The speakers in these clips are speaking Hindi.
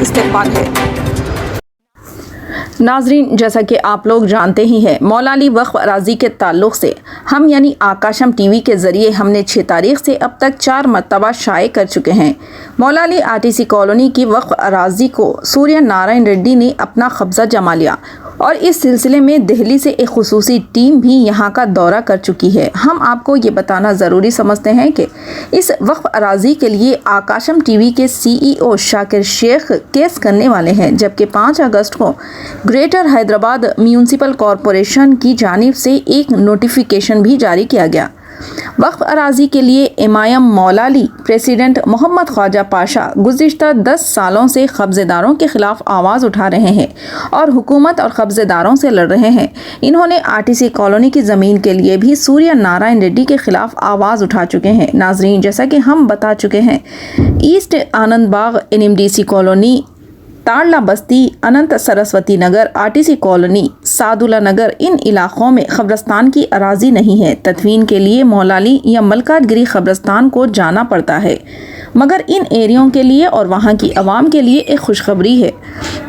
इस्तेमाल है। नाजरीन, जैसा कि आप लोग जानते ही हैं, मौला अली वक्फ अराजी के ताल्लुक़ से हम यानी आकाशम टीवी के ज़रिए हमने 6 तारीख से अब तक 4 मरतबा शाये कर चुके हैं। मौला अली आरटीसी कॉलोनी की वक्फ अराजी को सूर्य नारायण रेड्डी ने अपना कब्ज़ा जमा लिया और इस सिलसिले में दिल्ली से एक खुसूसी टीम भी यहाँ का दौरा कर चुकी है। हम आपको ये बताना ज़रूरी समझते हैं कि इस वक्फ अराजी के लिए आकाशम टीवी के CEO शाकिर शेख केस करने वाले हैं, जबकि 5 अगस्त को ग्रेटर हैदराबाद म्यूनसिपल कॉरपोरेशन की जानिब से एक नोटिफिकेशन भी जारी किया गया। वक्फ अराजी के लिए इमाम मौला अली प्रेसिडेंट मोहम्मद ख्वाजा पाशा गुज़िश्ता 10 सालों से कब्ज़ेदारों के ख़िलाफ़ आवाज़ उठा रहे हैं और हुकूमत और कब्ज़ेदारों से लड़ रहे हैं। इन्होंने आरटीसी कॉलोनी की ज़मीन के लिए भी सूर्य नारायण रेड्डी के ख़िलाफ़ आवाज़ उठा चुके हैं। नाजरीन, जैसा कि हम बता चुके हैं, ईस्ट आनंद बाग, NMDC कॉलोनी, ताड़ला बस्ती, अनंत सरस्वती नगर, आरटीसी कॉलोनी, सादुल्ला नगर, इन इलाक़ों में कब्रिस्तान की अराजी नहीं है। तदफीन के लिए मौला अली या मलकातगिरी कब्रिस्तान को जाना पड़ता है, मगर इन एरियों के लिए और वहाँ की आवाम के लिए एक खुशखबरी है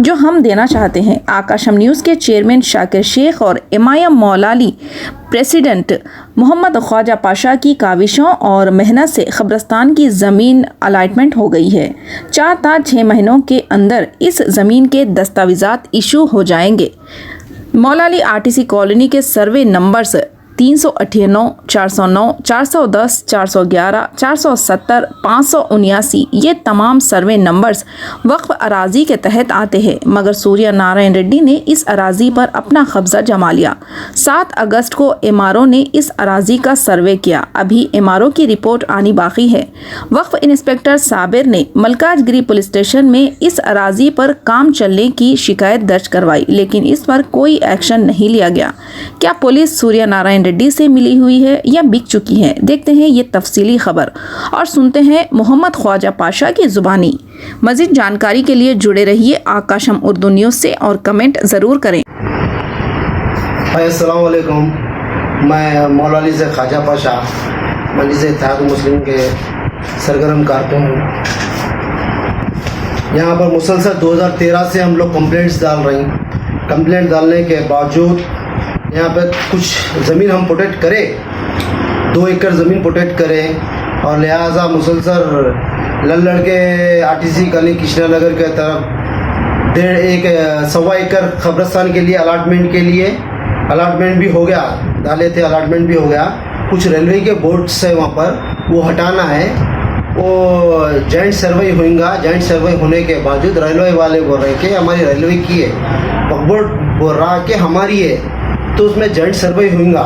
जो हम देना चाहते हैं। आकाशम न्यूज़ के चेयरमैन शाकिर शेख और इमाम मौला अली प्रेसिडेंट मोहम्मद ख्वाजा पाशा की काविशों और मेहनत से कब्रिस्तान की ज़मीन अलाटमेंट हो गई है। 4 ta 6 महीनों के अंदर इस ज़मीन के दस्तावेज़ात इशू हो जाएंगे। मौला अली आरटीसी कॉलोनी के सर्वे नंबर्स 398, 409, 410, 411, 470, 579 ये तमाम सर्वे नंबर्स वक्फ अराजी के तहत आते हैं, मगर सूर्य नारायण रेड्डी ने इस अराजी पर अपना कब्ज़ा जमा लिया। 7 अगस्त को MRO ने इस अराजी का सर्वे किया। अभी MRO की रिपोर्ट आनी बाकी है। वक्फ इंस्पेक्टर साबिर ने मलकाजगिरी पुलिस स्टेशन में इस अराजी पर काम चलने की शिकायत दर्ज करवाई, लेकिन इस पर कोई एक्शन नहीं लिया गया। क्या पुलिस सूर्य नारायण रेड्डी से मिली हुई है या बिक चुकी है? देखते हैं ये तफसीली खबर और सुनते हैं मोहम्मद ख्वाजा पाशा की जुबानी। मजीद जानकारी के लिए जुड़े रहिए आकाशम उर्दू न्यूज़ से और कमेंट ज़रूर करें। अस्सलाम वालेकुम, मैं मौला अली से ख्वाजा पाशा मजलिस इत्तेहाद मुस्लिम के सरगर्म कारकुन हूँ। यहाँ पर मुसलसल 2013 से हम लोग कंप्लेंट्स डाल रहे हैं। कंप्लेंट डालने के बावजूद यहाँ पे कुछ ज़मीन हम प्रोटेक्ट करें, 2 एकड़ ज़मीन प्रोटेक्ट करें और लिहाजा मुसलसल लड़ के आरटीसी कॉलोनी कृष्णा नगर के तरफ 1.25 एकड़ कब्रिस्तान के लिए अलाटमेंट भी हो गया, डाले थे, अलाटमेंट भी हो गया। कुछ रेलवे के बोर्ड्स है वहाँ पर, वो हटाना है। वो जॉइंट सर्वे होगा। जॉइंट सर्वे होने के बावजूद रेलवे वाले बोल रहे कि हमारी रेलवे की है, वक्फ बोर्ड बोल रहा कि हमारी है, तो उसमें जॉइंट सर्वे होगा।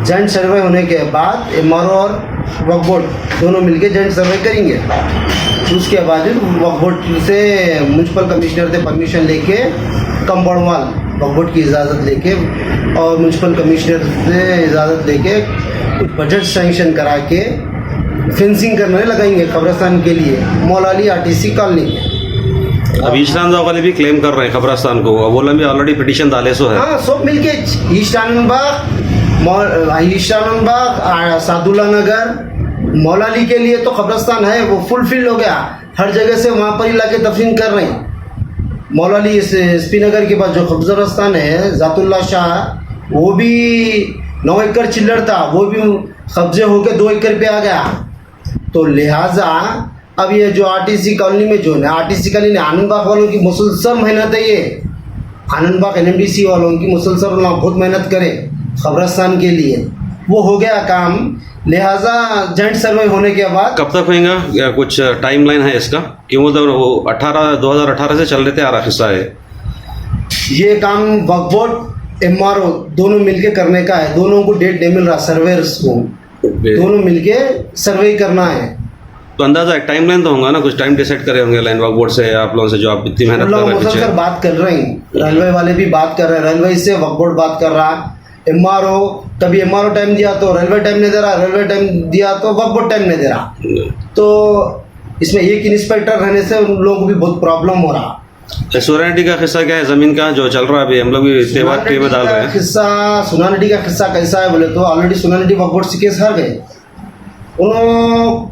जॉइंट सर्वे होने के बाद MRO और वक्फ बोर्ड दोनों मिलके जॉइंट सर्वे करेंगे। उसके बाद वक्फ बोर्ड से म्यूनसिपल कमिश्नर से परमिशन लेके कंपाउंड वाल वक्फ बोर्ड की इजाज़त लेके और म्यूनसिपल कमिश्नर से इजाज़त लेके कुछ बजट सैंक्शन करा के फेंसिंग करने लगाएंगे कब्रिस्तान के लिए मौला अली आरटीसी कॉलोनी में। अब ईस्ट आनंद बाग वाले भी क्लेम कर रहे हैं कब्रिस्तान को, अब बोला भी ऑलरेडी पिटीशन डाले सो है। हाँ, सब मिलके ईस्ट आनंद बाग, सादुल्ला नगर, मौला अली के लिए तो कब्रिस्तान है, वो फुलफिल हो गया। हर जगह से वहाँ पर इलाके दफन कर रहे हैं। मौला अली SP नगर के पास जो कब्रिस्तान है जातुल्ला शाह, वो भी 9 एकड़ चिल्लर था, वो भी कब्जे होकर 2 एकड़ पे आ गया। तो लिहाजा अब ये जो आरटीसी कॉलोनी में जो है, आरटीसी कॉलोनी आनंद बाग वालों की मुसलसल मेहनत है। ये आनंद बाग NMDC वालों की मुसलसल बहुत मेहनत करें कब्रिस्तान के लिए, वो हो गया काम। लिहाजा जॉइंट सर्वे होने के बाद कब तक होएगा, या कुछ टाइम लाइन है इसका? क्यों तो वो 2018 से चल रहे थे, आ रहा हिस्सा है ये काम। वक्फ बोर्ड MRO दोनों मिलके करने का है। दोनों को डेट नहीं मिल रहा, सर्वेयर्स को दोनों मिलके सर्वे करना है। तो अंदाजा एक टाइम लाइन तो होगा ना, कुछ टाइम डिसाइड करे होंगे लाइन वक्फ बोर्ड से आप लोगों से, जो आप इतनी मेहनत कर रहे हैं। बात कर रहे हैं, रेलवे वाले भी बात कर रहे हैं, रेलवे से वक्फ बोर्ड बात कर रहा, MRO कभी MRO टाइम दिया तो रेलवे टाइम नहीं दे रहा, रेलवे टाइम दिया तो वक्फ बोर्ड टाइम नहीं दे रहा। तो इसमें एक इंस्पेक्टर रहने से उन लोगों को भी बहुत प्रॉब्लम हो रहा। सोनारेड्डी का किस्सा क्या है ज़मीन का जो चल रहा है? अभी हम लोग भी तेवाद पे डाल रहे हैं। सोनारेड्डी का किस्सा कैसा है बोले तो ऑलरेडी सोनारेड्डी वक्फ बोर्ड से केस हार गए। उन्होंने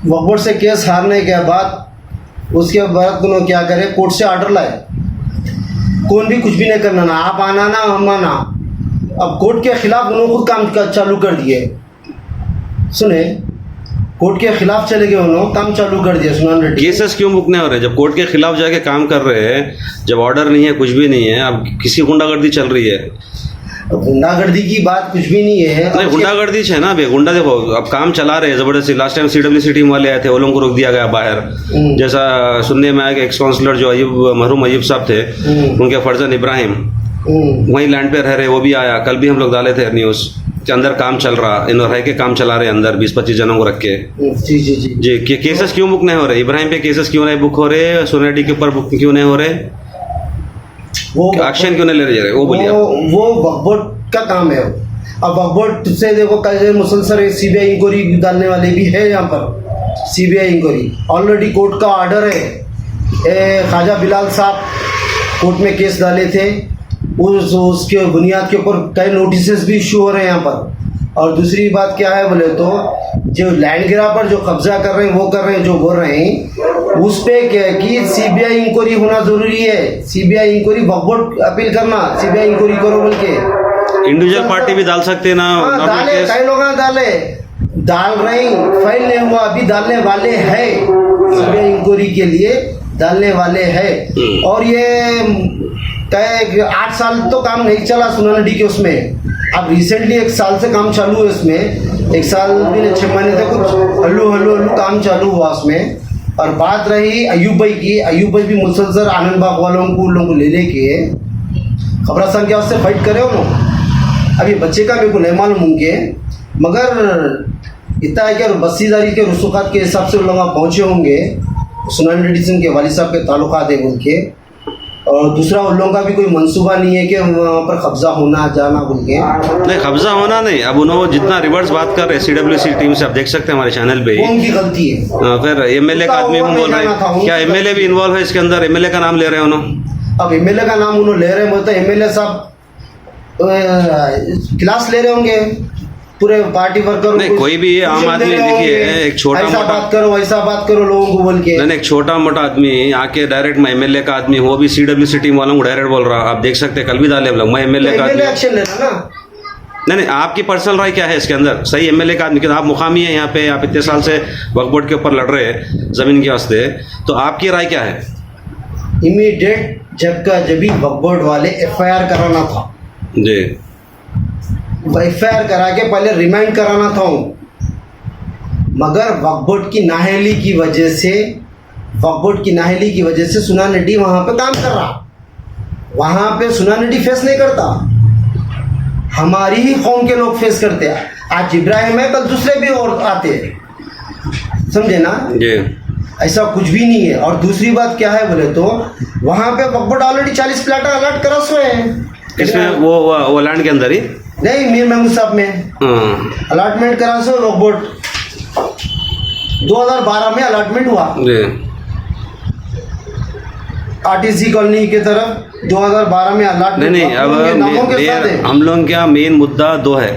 वक्फ बोर्ड से केस हारने के बाद उसके बाद उन्होंने क्या करे, कोर्ट से ऑर्डर लाए, कौन भी कुछ भी नहीं करना, ना आप आना ना हम आना। अब कोर्ट के खिलाफ उन्होंने खुद काम चालू कर दिए। सुने, कोर्ट के खिलाफ चले गए, उन्होंने काम चालू कर दिया। सुनान रेड्डी केसेस क्यों बुक नहीं हो रहे? जब कोर्ट के खिलाफ जाके काम कर रहे हैं, जब ऑर्डर नहीं है, कुछ भी नहीं है, अब किसी गुंडागर्दी चल रही है। गुंडागर्दी की बात कुछ भी नहीं है। नहीं, गुंडागर्दी है ना, अभी गुंडा देखो अब काम चला रहे हैं जबरदस्ती। लास्ट टाइम CWC टीम वाले आए थे, वो लोगों को रोक दिया गया बाहर। जैसा सुनने में आया कि एक्स काउंसलर जो मरहूम अयूब साहब थे, उनके फर्जन इब्राहिम वहीं लैंड पे रह रहे, वो भी आया। कल भी हम लोग डाले थे न्यूज़ के अंदर काम चल रहा, इन रह के काम चला रहे अंदर 20-25 जनों को रख के। जी जी जी जी, केसेस क्यों बुक नहीं हो रहे? इब्राहिम पे केसेस क्यों नहीं बुक हो रहे? सोना रेड्डी के ऊपर बुक क्यों नहीं हो रहे? वो एक्शन क्यों नहीं ले रहे? वो बोलिए। वो वक्फ बोर्ड का काम है। अब वक्फ बोर्ड से देखो, कल मुसलसल CBI इंक्वायरी डालने वाले भी है यहाँ पर। CBI इंक्वायरी ऑलरेडी कोर्ट का ऑर्डर है। ख्वाजा बिलाल साहब कोर्ट में केस डाले थे, उसके बुनियाद के ऊपर कई नोटिस भी इशू हो रहे हैं यहाँ पर। और दूसरी बात क्या है बोले तो, जो लैंड ग्राबर जो कब्जा कर रहे हैं वो कर रहे हैं, जो बोल रहे हैं उस पे क्या कि CBI इंक्वायरी होना जरूरी है। CBI इंक्वायरी वक्फ बोर्ड अपील करना, CBI इंक्वायरी करो बोल के। इंडिविजुअल पार्टी भी डाल सकते हैं ना? डाले, कई लोग डाल रहे हैं, फाइल नहीं हुआ, अभी डालने वाले हैं। CBI इंक्वायरी के लिए डालने वाले हैं। और ये 8 साल तो काम नहीं चला सुनान रेड्डी के उसमें। अब रिसेंटली 1 साल से काम चालू है उसमें। 1 साल भी नहीं, 6 महीने तक कुछ हल्लू काम चालू हुआ उसमें। और बात रही अयूब भाई की, अयूब भाई भी मुसलसल आनंद बाग वालों को लोगों को ले लेके खबरस्तान के वास्ते फाइट करे उन्होंने। अभी बच्चे का मेरे को नहीं मालूम उनके, मगर इतना है कि बस्तीदारी के रसूखात के हिसाब से लोग पहुँचे होंगे। सुनान रेड्डी सिंह के वालिद साहब के ताल्लुकात है उनके। और दूसरा उन लोगों का भी कोई मंसूबा नहीं है कि वहाँ पर कब्जा होना जाना बोल के। नहीं, कब्जा होना नहीं। अब उन्होंने जितना रिवर्स बात कर रहे हैं CWC टीम से, आप देख सकते हैं हमारे चैनल पे। वो उनकी गलती है। फिर MLA का आदमी क्यों बोल रहे हैं? क्या MLA भी इन्वॉल्व है इसके अंदर? MLA का नाम ले रहे हैं उन्होंने। अब MLA का नाम उन्होंने ले रहे हैं, बोलते MLA साहब क्लास ले रहे होंगे पूरे पार्टी वर्कर। नहीं, कोई भी आम आदमी देखिए, एक छोटा ऐसा मोटा बात करो, वैसा बात करो लोगों को बोल के। नहीं, एक छोटा मोटा आदमी आके डायरेक्ट मैं MLA का आदमी, वो भी CWC टीम वालों को डायरेक्ट बोल रहा। आप देख सकते हैं, कल भी डाले हम लोग, मैं MLA का आदमी। एक्शन लेना ना। नहीं, आपकी पर्सनल राय क्या है इसके अंदर? सही MLA का आदमी, आप मुकामी है यहाँ पे, आप इतने साल से वक्फ बोर्ड के ऊपर लड़ रहे हैं जमीन के वास्ते, तो आपकी राय क्या है? इमीडिएट जब भी वक्फ बोर्ड वाले FIR कराना था जी, FIR करा के पहले रिमाइंड कराना था, मगर वक्फ बोर्ड की नाअहली की वजह से सुनान रेड्डी वहाँ पे काम कर रहा। वहाँ पे सुनान रेड्डी फेस नहीं करता, हमारी ही कौम के लोग फेस करते हैं। आज इब्राहिम है, कल दूसरे भी और आते हैं, समझे ना जी। ऐसा कुछ भी नहीं है। और दूसरी बात क्या है बोले तो, वहाँ पे वक्फ बोर्ड ऑलरेडी 40 प्लाट अलर्ट करा हुए हैं। इसमें वो लैंड के अंदर ही नहीं, मीर महमूद साहब में अलॉटमेंट करा से वक्फ बोर्ड 2012 में अलॉटमेंट हुआ जी। RTC कॉलोनी की तरफ 2012 में अलॉटमेंट। नहीं, अब हम लोग क्या मेन मुद्दा 2 है।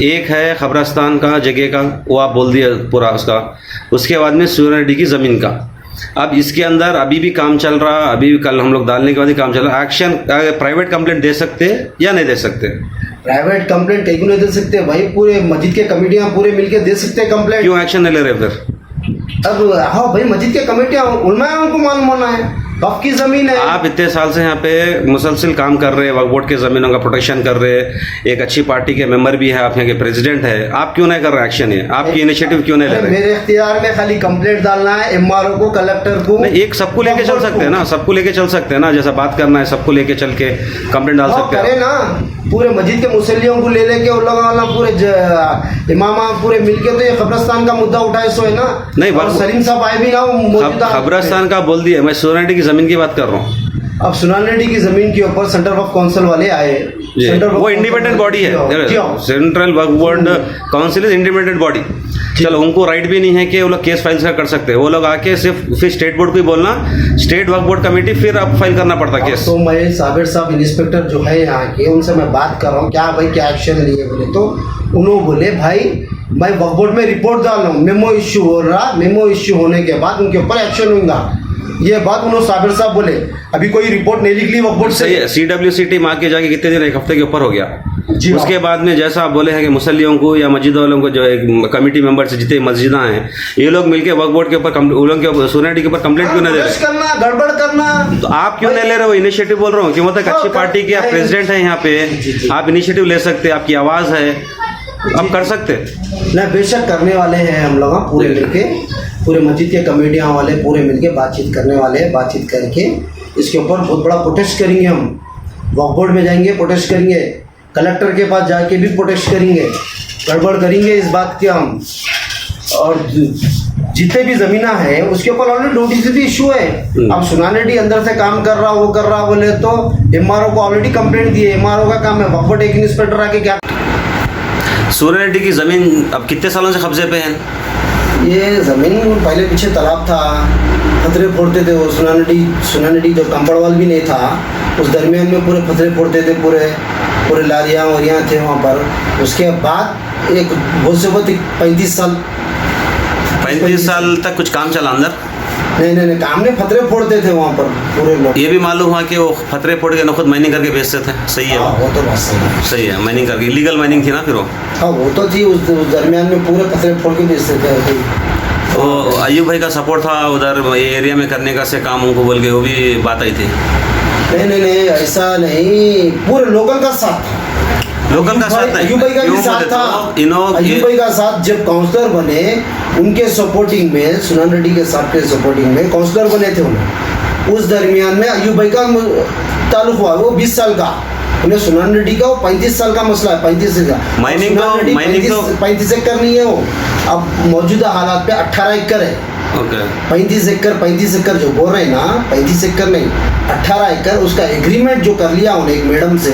एक है खबरस्तान का जगह का, वो आप बोल दिया पूरा उसका। उसके बाद में सुनान रेड्डी की ज़मीन का। अब इसके अंदर अभी भी काम चल रहा, अभी भी कल हम लोग डालने के बाद ही काम चल रहा। एक्शन प्राइवेट कंप्लेंट दे सकते या नहीं दे सकते? प्राइवेट कंप्लेंट क्यों नहीं दे सकते भाई? पूरे मस्जिद के कमेटियां पूरे मिलके दे सकते हैं कंप्लेंट। क्यों एक्शन नहीं ले रहे फिर? अब हाँ भाई, मस्जिद के कमेटियां उनमें उनको मालूम होना है, वक्फ की जमीन है। आप इतने साल से यहाँ पे मुसलसल काम कर रहे हैं, वक्फ बोर्ड के ज़मीनों का प्रोटेक्शन कर रहे हैं, एक अच्छी पार्टी के मेंबर भी है, आप यहाँ के प्रेसिडेंट है, आप क्यों नहीं कर रहे एक्शन? है आपकी इनिशिएटिव क्यों नहीं ले रहे? मेरे इख्तियार में खाली कंप्लेंट डालना है, MRO को, कलेक्टर को। नहीं, एक सबको लेके चल सकते हैं ना, सबको लेके चल सकते हैं ना, जैसा बात करना है सबको लेके चल के कंप्लेंट डाल सकते हैं ना। पूरे मस्जिद के मुसल्लियों को ले लेके उन लोगों पूरे इमामा पूरे मिलके तो ये खबरस्तान का मुद्दा उठाए सो है ना। नहीं, और सलीम साहब आए भी ना, खबरस्तान का बोल दिया, मैं सुनान रेड्डी की ज़मीन की बात कर रहा हूँ। अब सुनान रेड्डी की जमीन के ऊपर सेंट्रल वक्फ काउंसिल वाले आए। वो इंडिपेंडेंट बॉडी है, central Waqf board council is independent body. चलो, उनको राइट भी नहीं है कि वो लोग केस फाइल कर सकते हैं। वो लोग आके सिर्फ फिर स्टेट बोर्ड को ही बोलना, स्टेट वक्फ बोर्ड कमेटी फिर अब फाइल करना पड़ता केस। तो मैं साबिर साहब इंस्पेक्टर जो है यहाँ के, उनसे मैं बात कर रहा हूँ, क्या भाई क्या एक्शन लिए बोले तो उन्होंने बोले भाई मैं वक्फ बोर्ड में रिपोर्ट डाल रहा हूँ, मेमो इश्यू हो रहा, मेमो इश्यू होने के बाद उनके ऊपर एक्शन होगा। ये बात उन्होंने साबिर साहब बोले, अभी कोई रिपोर्ट नहीं निकली वक्फ बोर्ड सही से। है, CWC टीम आके जाके कितने दिन, एक हफ्ते के ऊपर हो गया। जी हाँ। उसके बाद में जैसा आप बोले हैं कि मुसल्लियों को या मस्जिद वालों को, जो एक कमेटी मेंबर से जितने मस्जिदा हैं, ये लोग मिलके वक्फ बोर्ड के ऊपर, उन लोगों के सोसाइटी के ऊपर कंप्लेंट क्यों नहीं दे प्रेस रहे? करना, गड़बड़ करना, तो आप क्यों नहीं ले रहे हो इनिशिएटिव? बोल रहा हूँ क्यों, मतलब अच्छी पार्टी के आप प्रेसिडेंट हैं यहाँ पे, आप इनिशिएटिव ले सकते, आपकी आवाज़ है, आप कर सकते। नहीं बेशक करने वाले हैं हम लोग, पूरे मिलके, पूरे मस्जिद के कमेटियाँ वाले पूरे मिलके बातचीत करने वाले हैं। बातचीत करके इसके ऊपर बहुत बड़ा प्रोटेस्ट करेंगे हम, वक्फ बोर्ड में जाएंगे, प्रोटेस्ट करेंगे, कलेक्टर के पास जाके भी प्रोटेस्ट करेंगे, गड़बड़ करेंगे इस बात के हम। और जितने भी ज़मीना है उसके ऊपर ऑलरेडी नोटिस भी इशू है। अब सुनानेडी अंदर से काम कर रहा, वो कर रहा बोले तो MRO को ऑलरेडी कंप्लेंट दी है। MRO का काम है, वक्फ बोर्ड एक इंस्पेक्टर आके क्या। सूर्य रेड्डी की ज़मीन अब कितने सालों से कब्जे पे है? ये ज़मीन पहले पीछे तालाब था, पत्थरे फोड़ते थे वो। सुनानेडी जो कंपड़वाल भी नहीं था, उस दरमियान में पूरे पत्थरे फोड़ते थे, पूरे लारियाँ वरियाँ थे वहाँ पर। उसके बाद एक बहुत से बहुत 35 साल तक कुछ काम चला अंदर? नहीं काम नहीं, पत्थरे फोड़ते थे वहाँ पर पूरे लोग। ये भी मालूम हुआ कि वो पत्थरे फोड़ के न खुद माइनिंग करके बेचते थे। सही है, हाँ वो तो बात सही है। सही है, माइनिंग करके, इलीगल माइनिंग थी ना फिर वो। हाँ वो तो थी, उस दरमियान में पूरे पत्थरे फोड़ के बेचते थे। तो अयूब भाई का सपोर्ट था उधर ये एरिया में करने का से काम उनको बोल के, वो भी बात आई थी? नहीं ऐसा नहीं, पूरे लोकल का साथ था। लोकल का साथ नहीं, अयूब भाई का भी साथ था। अयूब भाई का साथ जब काउंसलर बने, उनके सपोर्टिंग में, सुनान रेड्डी के साथ के सपोर्टिंग में काउंसलर बने थे उन्हें। उस दरमियान में अयूब भाई का ताल्लुक हुआ, वो 20 साल का, उन्हें सुनान रेड्डी का वो 35 साल का मसला है, 35 का। माइनिंग तो 35 एकड़ नहीं है वो, अब मौजूदा हालात पे 18 एकड़ है। ओके, 35 एकड़ जो बोल रहे हैं ना, 35 एकड़ नहीं 18 एकड़, उसका एग्रीमेंट जो कर लिया उन्हें एक मैडम से,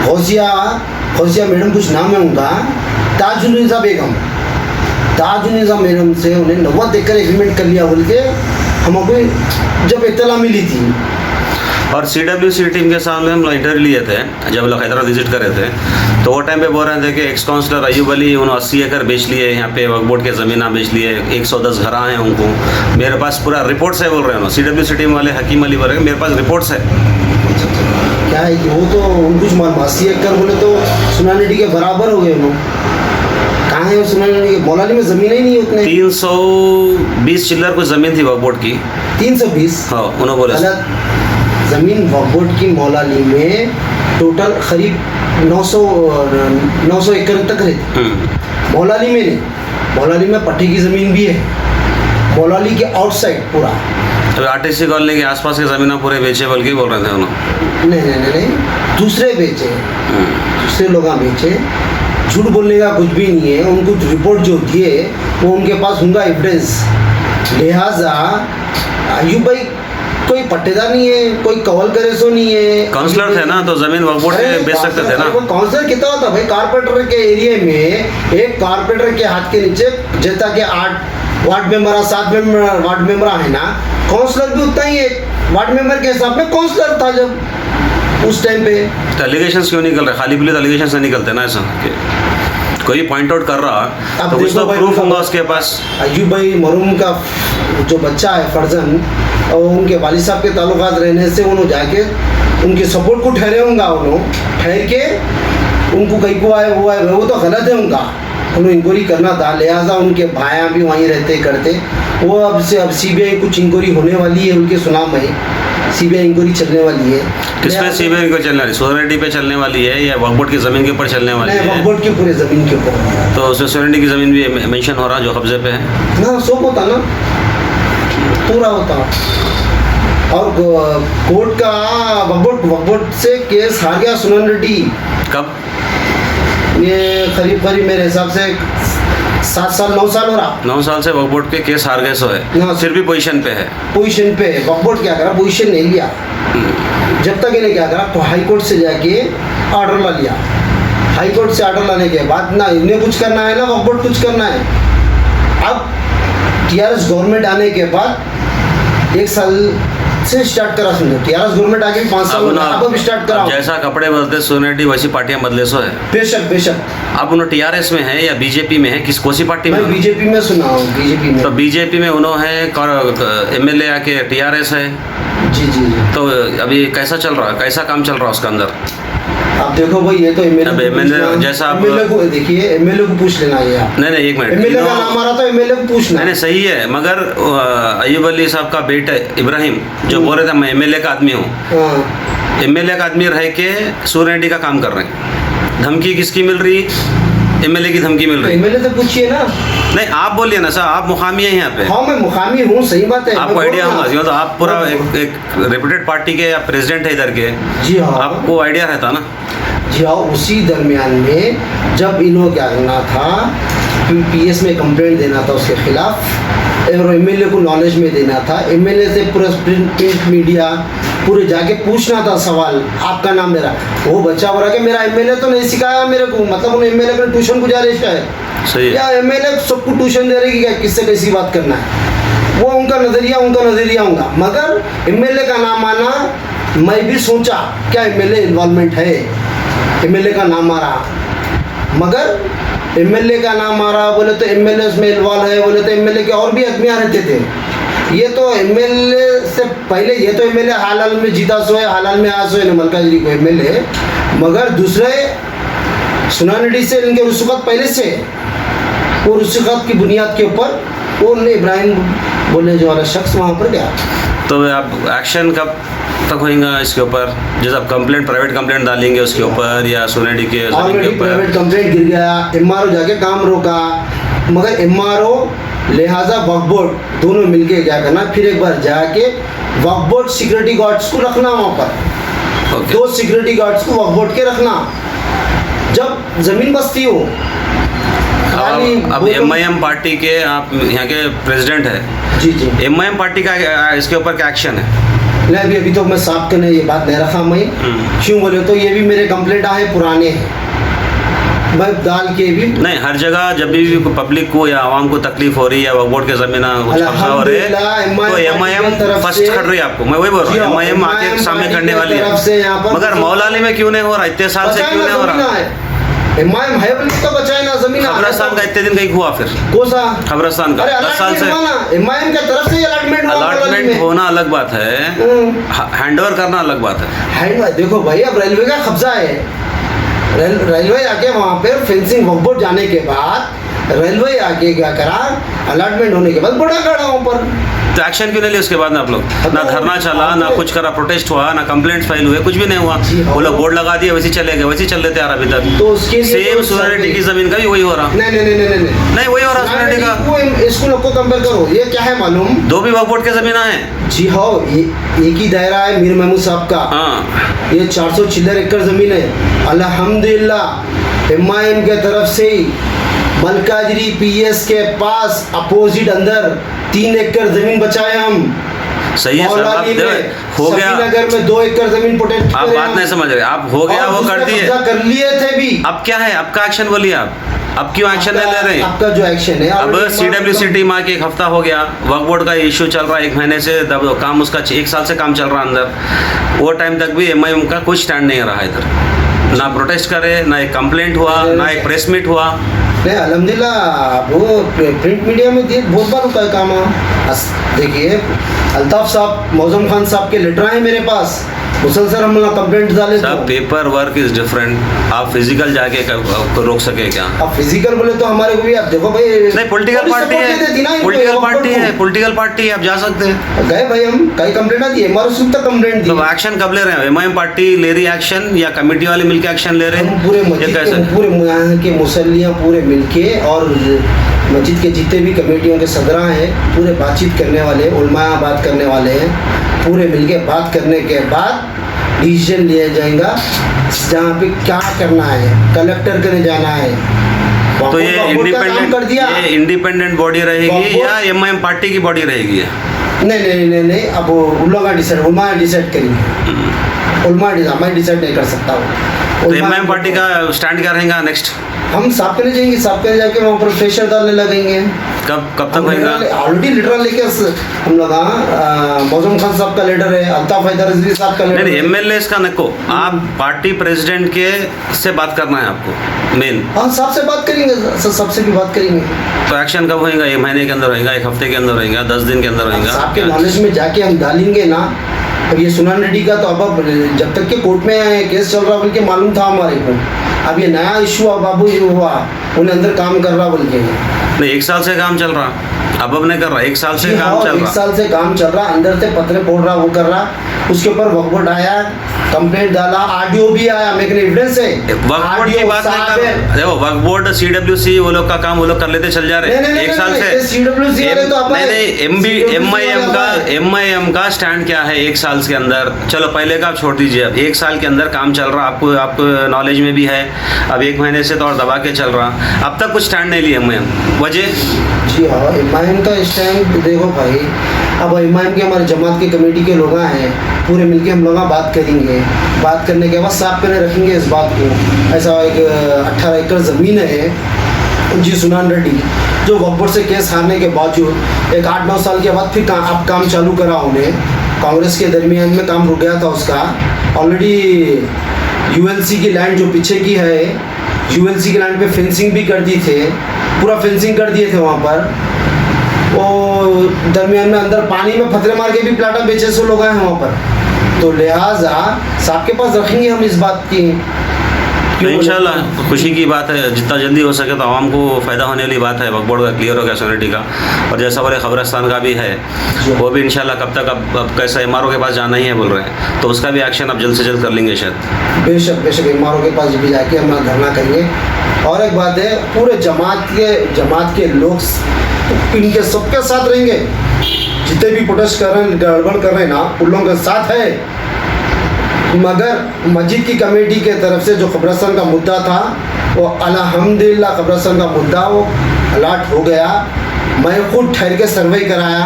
फौजिया मैडम कुछ नाम है उनका, ताजुन्निसा मैडम से उन्हें 90 एकड़ एग्रीमेंट कर लिया बोल के हमको जब इत्तला मिली थी। और CWC टीम के सामने हम लोग इंटरव्यू लिए थे जब लोग हैदराबाद विजिट कर रहे थे, तो वो टाइम पे बोल रहे थे कि एक्स काउंसलर अयूब अली उन्होंने 80 एकड़ बेच लिए, यहाँ पे वक्फ बोर्ड के ज़मीन बेच लिए, 110 घर हैं उनको। मेरे पास पूरा रिपोर्ट्स है, बोल रहे हैं CWC टीम वाले हकीम अली बोल रहे हैं मेरे पास रिपोर्ट्स है। क्या है कि वो तो कुछ 80 एकड़ बोले तो सुनानेडी के बराबर हो गए उन्होंने। कहाँ है सुनानेडी के? मौलाली में ज़मीन ही नहीं उतने। 320 चिल्लर कुछ ज़मीन थी वक्फ बोर्ड की। 320? हाँ, उन्होंने बोला ज़मीन वक्फ बोर्ड की मौलाली में टोटल करीब 900 एकड़ तक है। मौलाली में नहीं, मौलाली में पट्टी की ज़मीन भी है, मौलाली के आउटसाइड पूरा। अभी RTC कॉलोनी के आसपास की ज़मीन पूरे बेचे बोल के बोल रहे थे उन्होंने। नहीं दूसरे बेचे, दूसरे लोग बेचे। झूठ बोलने का कुछ भी नहीं है, उनको रिपोर्ट जो दिए वो उनके पास उनका एविडेंस। लिहाजा अयूब भाई कोई पट्टेदार नहीं है, कोई कवल करे सो नहीं है। काउंसलर थे ना, तो जमीन वक्फ बोर्ड के बेच सकते थे ना। वो काउंसलर कितना होता भाई? कारपेंटर के एरिया में एक कारपेंटर के हाथ के नीचे जैसा कि 8 वार्ड मेंबर 7 वार्ड मेंबर है ना, काउंसलर भी उतना ही है। वार्ड मेंबर के हिसाब में काउंसलर था जब उस टाइम पे। तो एलिगेशंस क्यों निकल रहे? खाली पीले एलिगेशंस नहीं निकलते ना, ऐसा कि कोई पॉइंट आउट कर रहा तो कुछ तो प्रूफ होगा उसके पास। अयूब भाई मरूम का जो बच्चा है फर्जन, और उनके वालिद साहब के ताल्लुकात रहने से उन्होंने जाके उनके सपोर्ट को ठहरे होंगे, उन्होंने ठहर के उनको कहीं को आए वो तो गलत है उनका, उन्हें इंक्वायरी करना था। लिहाजा उनके भाया भी वहीं रहते करते वो अब CBI कुछ इंक्वायरी होने वाली है उनके सुनाम में, CBI इंक्वायरी चलने वाली है। किस पे CBI को चलने वाली? सोसाइटी पे चलने वाली है या वक्फ बोर्ड की ज़मीन के ऊपर चलने वाली है? वक्फ बोर्ड की पूरे ज़मीन के ऊपर। तो सोसाइटी की ज़मीन भी मेंशन हो रहा जो कब्जे पे है ना, सब होता ना, पूरा होता। और कोर्ट का वक्फ बोर्ड से केस हार गया सुनान रेड्डी। कब? ये करीब मेरे हिसाब से 7 साल 9 साल हो रहा। 9 साल से वक्फ बोर्ड के केस हार गए सो है, फिर भी पोजीशन पे है। पोजीशन पे वक्फ बोर्ड क्या करा? पोजीशन नहीं लिया। जब तक इन्हें क्या करा तो हाई कोर्ट से जाके ऑर्डर ला लिया। हाई कोर्ट से ऑर्डर लाने के बाद ना इन्हें कुछ करना है ना वक्फ बोर्ड कुछ करना है। अब TRS गवर्नमेंट आने के बाद 1 साल से स्टार्ट करा समझो, टीआरएस गवर्नमेंट आके 5 साल हो गए, अब स्टार्ट करा। जैसा कपड़े बदलते सोसाइटी वैसी पार्टियां बदले सो है। बेशक बेशक। अब उन्होंने टीआरएस में है या बीजेपी में है, किस कोसी पार्टी में? मैं बीजेपी में सुना हूँ, बीजेपी में। तो बीजेपी में उन्होंने एमएलए आके टीआरएस है। जी जी जी। तो अभी कैसा चल रहा है, कैसा काम चल रहा है उसके अंदर? आप देखो भाई, ये तो एमएलए जैसा आप एमएलए को देखिए, एमएलए को पूछ लेना ये आप। नहीं एक मिनट, एमएलए का नाम आ रहा था, एमएलए को पूछना। नहीं सही है, मगर अयूब अली साहब का बेटा इब्राहिम जो बोल रहे थे मैं एमएलए का आदमी हूँ, एमएलए का आदमी रह के सूर्यरेड्डी का काम कर रहे हैं। धमकी किसकी मिल रही? एमएलए की धमकी मिल रही। एमएलए से पूछिए ना। नहीं आप बोलिए ना सर, आप मुकामी हैं यहाँ पे। हाँ मैं मुकामी हूँ, सही बात है। आपको आइडिया होगा, तो आप पूरा एक रेपुटेड पार्टी के आप प्रेसिडेंट है इधर के। जी हाँ, आपको आइडिया रहता ना। जी हाँ। उसी दरमियान में जब इन्हों क्या करना था, पीएस में कंप्लेंट देना था उसके खिलाफ, और एमएलए को नॉलेज में देना था, एमएलए से पूरा प्रिंट मीडिया पूरे जाके पूछना था सवाल, आपका नाम मेरा। वो बच्चा हो रहा कि मेरा एमएलए तो नहीं सिखाया मेरे को, मतलब उन्हें एमएलए का ट्यूशन गुजारिश है। सही है। या एमएलए सबको ट्यूशन दे रही है किससे कैसी बात करना है, वो उनका नज़रिया होगा। मगर एमएलए का नाम आना, मैं भी सोचा क्या एमएलए इन्वॉल्वमेंट है, एमएलए का नाम आ रहा, मगर एमएलए का नाम आ रहा बोले तो एमएलए उसमें इन्वॉल्व है, बोले तो एमएलए के और भी आदमियाँ रहते थे। ये तो एमएलए से पहले, ये तो एमएलए हाल में जीता सो है, हाल में आ सो है मलकाजरी को एमएलए, मगर दूसरे सुनानेडी से इनके रुसूखत पहले से, वो रुसूखत की बुनियाद के ऊपर वो इब्राहिम बोले जो वाला शख्स वहाँ पर गया। तो आप एक्शन कब तक होगा इसके ऊपर? जैसे आप कंप्लेंट, प्राइवेट कंप्लेंट डालेंगे उसके ऊपर या सोसाइटी के ऊपर? प्राइवेट कंप्लेंट गिर गया, एमआरओ जाके काम रोका, मगर एमआरओ लिहाजा वक्फ बोर्ड दोनों मिलके क्या करना, फिर एक बार जाके वक्फ बोर्ड सिक्योरिटी गार्ड्स को रखना वहाँ पर। 2 सिक्योरिटी गार्ड्स को वक्फ बोर्ड के रखना, जब जमीन बस्ती हो। अब एमआईएम पार्टी के आप यहाँ के प्रेसिडेंट है। जी जी। एमआईएम पार्टी का इसके ऊपर क्या एक्शन है? नहीं अभी तो मैं साफ करने ये बात नहीं रखा मैं, क्यों बोले तो ये भी मेरे कंप्लेंट आए पुराने हैं, मैं डाल के भी नहीं। हर जगह जब भी पब्लिक को या आवाम को तकलीफ हो रही है, वक्फ बोर्ड के जमीन हो रहे तो एमआईएम फर्स्ट खड़ रही है आपको। मैं वही बोल रहा हूँ, एमआईएम आके सामने करने वाली है, मगर मौलाली में क्यों नहीं हो रहा? इतने साल से क्यों नहीं हो रहा? एमआईएम है तो बचाए ना जमीन। खबरस्तान का इतने दिन कहीं हुआ फिर? कौन सा खबरस्तान का? 10 साल से एमआईएम की तरफ से अलॉटमेंट होना अलग बात है, हैंडओवर करना अलग बात है। देखो भाई, अब रेलवे का कब्जा है, रेलवे आके वहाँ पे फेंसिंग वक्फ बोर्ड जाने के बाद रेलवे आके क्या करा, अलॉटमेंट होने के बाद बड़ा खड़ा ऊपर। तो एक्शन क्यों नहीं लिया उसके बाद में आप लोग? ना धरना चला, ना कुछ करा, प्रोटेस्ट हुआ, ना कंप्लेंट फाइल हुए, कुछ भी नहीं हुआ। वो लोग बोर्ड लगा दिए, वैसे चले गए, वैसे चल रहे थे यार अभी तक। तो उसके सेम सोसाइटी की जमीन का भी वही हो रहा। नहीं वही हो रहा सोसाइटी का। वो इसको लोग को कंपेयर करो, ये क्या है मालूम, 2 भी वक्फ बोर्ड के जमीन है। जी हाँ, एक ही दायरा है मीर महमूद साहब का। हाँ, ये 400 चिल्लर एकड़ जमीन है। अल्हम्दुलिल्लाह एमआईएम के तरफ से मलकाजरी पीएस के पास अपोजिट अंदर 3 एकड़ जमीन बचाए हम। सही है सर, हो गया। नगर में 2 एकड़ जमीन प्रोटेक्ट। आप बात नहीं समझ रहे, आप हो गया वो कर दिए, कर लिए थे भी। अब क्या है आपका एक्शन? बोलिए आप, अब क्यों एक्शन नहीं ले रहे हैं? आपका जो एक्शन है, अब सीडब्ल्यूसी टीम आके 1 हफ्ता हो गया, वक्फ बोर्ड का इशू चल रहा है 1 महीने से, तब काम उसका 1 साल से काम चल रहा है अंदर। वो टाइम तक भी एमआईएम का कुछ स्टैंड नहीं रहा इधर, ना प्रोटेस्ट करे, ना एक कंप्लेंट हुआ, ना एक प्रेस मीट हुआ। नहीं अल्हम्दुलिल्लाह वो प्रिंट मीडिया में बहुत बार होता है काम। देखिए अल्ताफ साहब, मौजम खान साहब के लेटर आए मेरे पास, मुसलसल हम लोग कंप्लेंट डाले। सब पेपर वर्क इज डिफरेंट, आप फिजिकल जाके रोक सके क्या? आप फिजिकल बोले तो हमारे को भी, आप देखो भाई, नहीं पॉलिटिकल पार्टी है, पॉलिटिकल पार्टी है, आप जा सकते हैं। गए भाई, हम कई कंप्लेंट आती है, हमारे सुन तक कंप्लेंट दी। तो एक्शन कब ले रहे हैं? एमआईएम पार्टी ले रही एक्शन या कमेटी वाले मिलके एक्शन ले रहे हैं? पूरे यहाँ के मुसल्लियाँ पूरे मिलके और मस्जिद के जितने भी कमेटियों के सदरा हैं पूरे बातचीत करने वाले, उलमा बात करने वाले हैं, पूरे मिलके बात करने के बाद डिसीजन लिया जाएगा जहाँ पे क्या करना है, कलेक्टर के जाना है। तो ये इंडिपेंडेंट बॉडी रहेगी या एमआईएम पार्टी की बॉडी रहेगी? नहीं, अब वो उन लोग डिसाइड, उलमा डिसाइड करेंगे, उलमा मैं डिसाइड नहीं कर सकता हूँ। तो एमआईएम पार्टी का स्टैंड क्या रहेगा नेक्स्ट? हम साफ करने जाएंगे, साफ करने जाके वहाँ पर प्रेशर डालने लगेंगे। कब तक होगा? ऑलरेडी लीडर लेके हम लोग मौजूम खान साहब का लीडर है, अल्ताफ हैदर रिजवी साहब का लीडर नहीं, है। एमएलए का नको, आप पार्टी प्रेसिडेंट के से बात करना है आपको मेन। हाँ, साहब से बात करेंगे, सबसे भी बात करेंगे। तो एक्शन कब होएगा? 1 महीने के अंदर होएगा, 1 हफ्ते के अंदर होएगा, 10 दिन के अंदर होएगा? आपके नॉलेज में जाके हम डालेंगे ना। अब ये सुनान रेड्डी का तो अब जब तक के कोर्ट में केस चल रहा बोल के मालूम था हमारे को। अब ये नया इशू अब बाबू ये हुआ, उन्हें अंदर काम कर रहा बोल के। नहीं, 1 साल से काम चल रहा, अब नहीं कर रहा, 1 साल से काम चल 1 रहा। साल से काम चल रहा, अंदर से पत्र फोड़ रहा, वो कर रहा। उसके ऊपर वक्फ आया, कंप्लेंट डाला, आरडीओ भी आया, मेरे एविडेंस है। वक्फ बोर्ड की बात नहीं कर, देखो वक्फ बोर्ड सीडब्ल्यूसी वो लोग का काम वो लोग कर लेते चल जा रहे हैं। 1 साल से सीडब्ल्यूसी वाले तो अपन नहीं, एमआईएम का स्टैंड क्या है 1 साल के अंदर? चलो पहले का आप छोड़ दीजिए, अब 1 साल के अंदर काम चल रहा, आपको नॉलेज में भी है। अब 1 महीने से तो और दबा के चल रहा, अब तक कुछ स्टैंड नहीं लिया एमआईएम, वजह? जी हाँ, एमआईएम का स्टैंड देखो भाई, अब एमआईएम के हमारे जमात के कमेटी के लोग हैं, पूरे मिलके हम लोग बात करेंगे। बात करने के बाद साफ करने रखेंगे इस बात को। ऐसा एक 18 एकड़ ज़मीन है जी सुनान रेड्डी, जो वक्फ बोर्ड से केस हारने के बावजूद एक 8-9 साल के बाद फिर अब काम चालू करा उन्हें। कांग्रेस के दरमियान में काम रुक गया था उसका। ऑलरेडी यूएलसी की लैंड जो पीछे की है, यूएलसी की लैंड पे फेंसिंग भी कर दी थे, पूरा फेंसिंग कर दिए थे वहाँ पर। वो दरमियान में अंदर पानी में फतरे मार के भी प्लाटा बेचे से लोग आए हैं वहाँ पर। तो लिहाजा साहब के पास रखेंगे हम इस बात की। इंशाल्लाह खुशी की बात है, जितना जल्दी हो सके तो आवाम को फ़ायदा होने वाली बात है। वक्फ बोर्ड का क्लियर हो गया सोसाइटी का, और जैसा बोले खबरस्तान का भी है, वो भी इंशाल्लाह कब तक अब कैसा एमआरओ के पास जाना ही है बोल रहे हैं, तो उसका भी एक्शन अब जल्द से जल्द कर लेंगे शायद। बेशक एमआरओ के पास भी जाके हम धरना करेंगे। और एक बात है, पूरे जमात के लोग इनके सबके साथ रहेंगे। जितने भी प्रोटेस्ट कर रहे हैं, गड़बड़ कर रहे हैं ना, उन लोगों के साथ है। मगर मस्जिद की कमेटी के तरफ से जो कब्रिस्तान का मुद्दा था, वो अल्हम्दुलिल्लाह कब्रिस्तान का मुद्दा वो अलाट हो गया। मैं खुद ठहर के सर्वे कराया।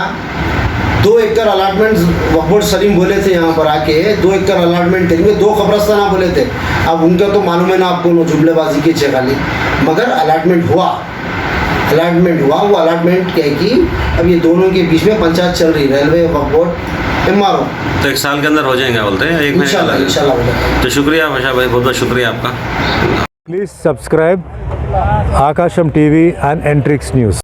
2 एकड़ अलाटमेंट वक्फ बोर्ड सलीम बोले थे यहाँ पर आके, 2 एकड़ अलाटमेंट करेंगे, 2 कब्रिस्तान बोले थे। अब उनका तो मालूम है ना आपको, जुमलेबाजी की खाली। मगर अलाटमेंट हुआ, वो अलाटमेंट क्या कि अब ये दोनों के बीच में पंचायत चल रही, रेलवे वक्फ बोर्ड एमआरओ। तो 1 साल के अंदर हो जाएंगे बोलते हैं, 1 महीने का। इंशाल्लाह। तो शुक्रिया भाषा भाई, बहुत बहुत शुक्रिया आपका। Please subscribe Akasham TV and Entrix News.